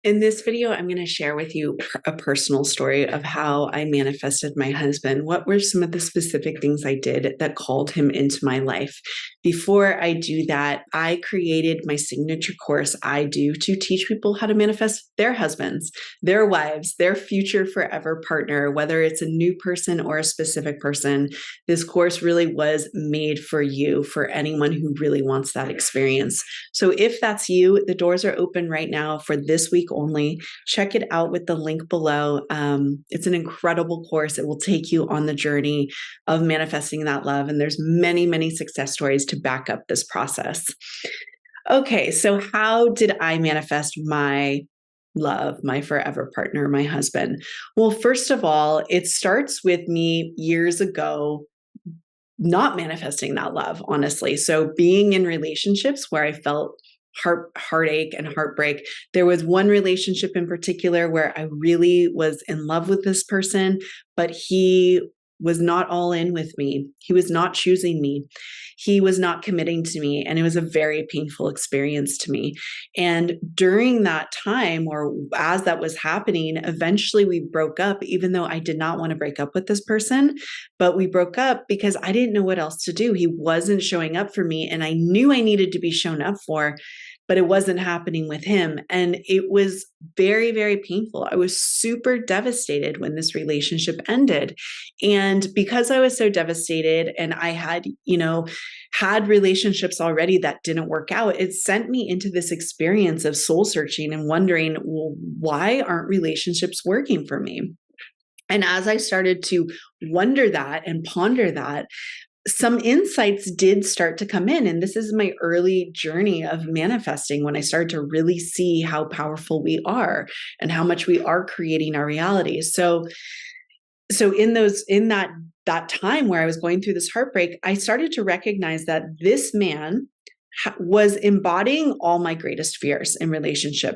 In this video, I'm going to share with you a personal story of how I manifested my husband. What were some of the specific things I did that called him into my life? Before I do that, I created my signature course I do to teach people how to manifest their husbands, their wives, their future forever partner, whether it's a new person or a specific person. This course really was made for you, for anyone who really wants that experience. So if that's you, the doors are open right now for this week only. Check it out with the link below. It's an incredible course. It will take you on the journey of manifesting that love. And there's many, many success stories to back up this process. Okay, so how did I manifest my love, my forever partner, my husband? Well, first of all, it starts with me years ago not manifesting that love, honestly. So being in relationships where I felt heartache and heartbreak. There was one relationship in particular where I really was in love with this person, but he was not all in with me. He was not choosing me. He was not committing to me. And it was a very painful experience to me. And during that time, or as that was happening, eventually we broke up, even though I did not want to break up with this person. But we broke up because I didn't know what else to do. He wasn't showing up for me. And I knew I needed to be shown up for, but it wasn't happening with him. And it was very, very painful. I was super devastated when this relationship ended. And because I was so devastated and I had, had relationships already that didn't work out, it sent me into this experience of soul searching and wondering, well, why aren't relationships working for me? And as I started to wonder that and ponder that, some insights did start to come in. And this is my early journey of manifesting, when I started to really see how powerful we are and how much we are creating our reality. So in that time where I was going through this heartbreak, I started to recognize that this man was embodying all my greatest fears in relationship,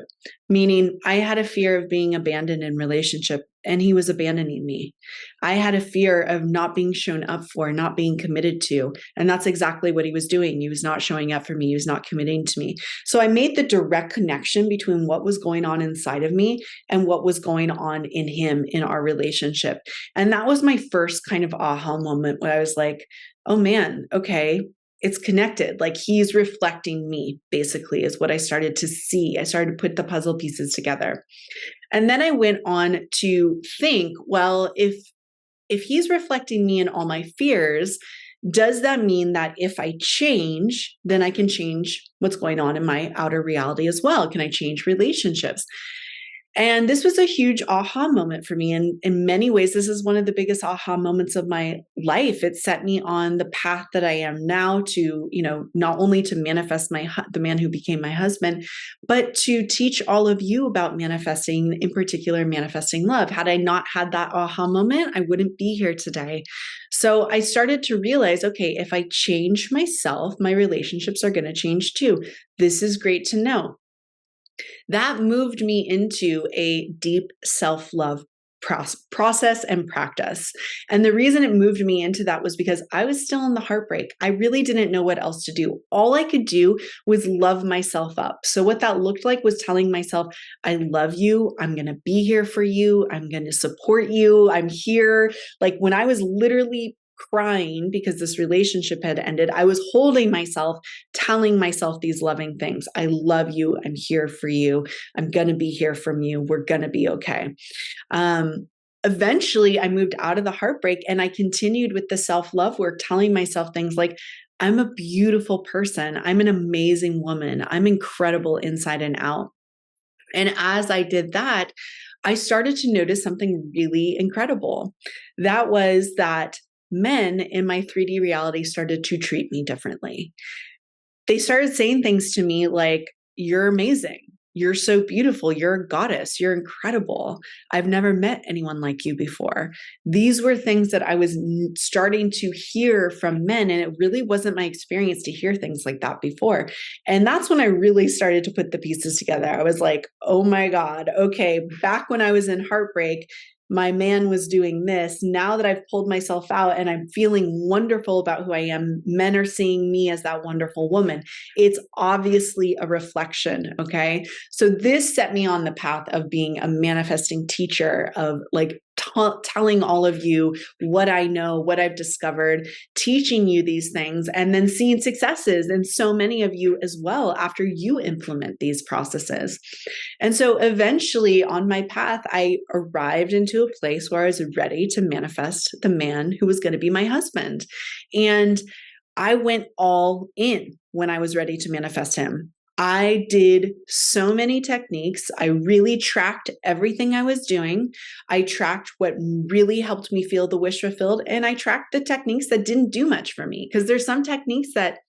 meaning I had a fear of being abandoned in relationship and he was abandoning me. I had a fear of not being shown up for, not being committed to. And that's exactly what he was doing. He was not showing up for me. He was not committing to me. So I made the direct connection between what was going on inside of me and what was going on in him in our relationship. And that was my first kind of aha moment where I was like, oh man, okay, it's connected. Like he's reflecting me, basically, is what I started to see. I started to put the puzzle pieces together. And then I went on to think, well, if he's reflecting me in all my fears, does that mean that if I change, then I can change what's going on in my outer reality as well? Can I change relationships? And this was a huge aha moment for me. And in many ways, this is one of the biggest aha moments of my life. It set me on the path that I am now to, not only to manifest the man who became my husband, but to teach all of you about manifesting, in particular, manifesting love. Had I not had that aha moment, I wouldn't be here today. So I started to realize, okay, if I change myself, my relationships are going to change too. This is great to know. That moved me into a deep self-love process and practice. And the reason it moved me into that was because I was still in the heartbreak. I really didn't know what else to do. All I could do was love myself up. So what that looked like was telling myself, I love you. I'm going to be here for you. I'm going to support you. I'm here. Like when I was literally crying because this relationship had ended, I was holding myself, telling myself these loving things. I love you. I'm here for you. I'm going to be here from you. We're going to be okay. Eventually, I moved out of the heartbreak and I continued with the self-love work, telling myself things like, I'm a beautiful person. I'm an amazing woman. I'm incredible inside and out. And as I did that, I started to notice something really incredible. That was that men in my 3D reality started to treat me differently. They started saying things to me like, you're amazing. You're so beautiful. You're a goddess. You're incredible. I've never met anyone like you before. These were things that I was starting to hear from men, and it really wasn't my experience to hear things like that before. And that's when I really started to put the pieces together. I was like, oh my God, okay, back when I was in heartbreak, my man was doing this. Now that I've pulled myself out and I'm feeling wonderful about who I am, men are seeing me as that wonderful woman. It's obviously a reflection. Okay. So this set me on the path of being a manifesting teacher, of like telling all of you what I know, what I've discovered, teaching you these things, and then seeing successes in so many of you as well after you implement these processes. And so eventually on my path, I arrived into a place where I was ready to manifest the man who was going to be my husband. And I went all in when I was ready to manifest him. I did so many techniques. I really tracked everything I was doing. I tracked what really helped me feel the wish fulfilled. And I tracked the techniques that didn't do much for me, because there's some techniques that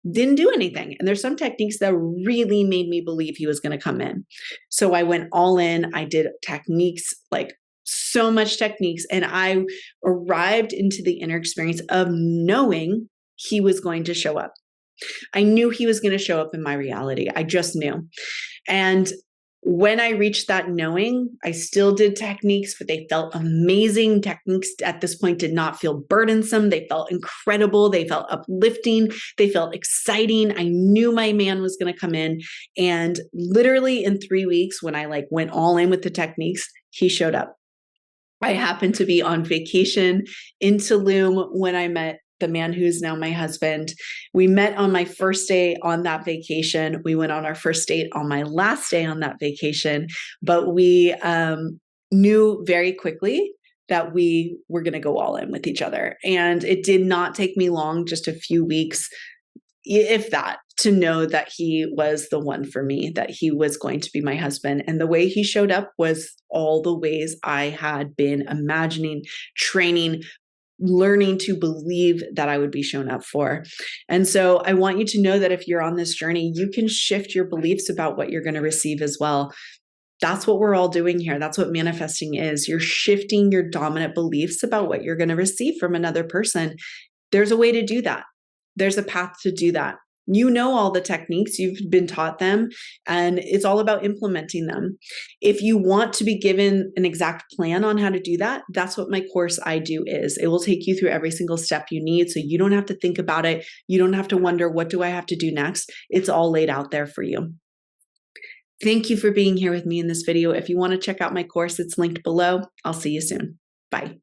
didn't do anything. And there's some techniques that really made me believe he was going to come in. So I went all in. I did techniques, like so much techniques. And I arrived into the inner experience of knowing he was going to show up. I knew he was going to show up in my reality. I just knew. And when I reached that knowing, I still did techniques, but they felt amazing. Techniques at this point did not feel burdensome. They felt incredible. They felt uplifting. They felt exciting. I knew my man was going to come in. And literally in 3 weeks, when I went all in with the techniques, he showed up. I happened to be on vacation in Tulum when I met the man who's now my husband. We met on my first day on that vacation. We went on our first date on my last day on that vacation, but we knew very quickly that we were going to go all in with each other. And it did not take me long, just a few weeks, if that, to know that he was the one for me, that he was going to be my husband. And the way he showed up was all the ways I had been imagining, training, learning to believe that I would be shown up for. And so I want you to know that if you're on this journey, you can shift your beliefs about what you're going to receive as well. That's what we're all doing here. That's what manifesting is. You're shifting your dominant beliefs about what you're going to receive from another person. There's a way to do that. There's a path to do that. You know all the techniques, you've been taught them, and it's all about implementing them. If you want to be given an exact plan on how to do that, that's what my course I Do is. It will take you through every single step you need, so you don't have to think about it. You don't have to wonder, what do I have to do next? It's all laid out there for you. Thank you for being here with me in this video. If you want to check out my course, it's linked below. I'll see you soon. Bye.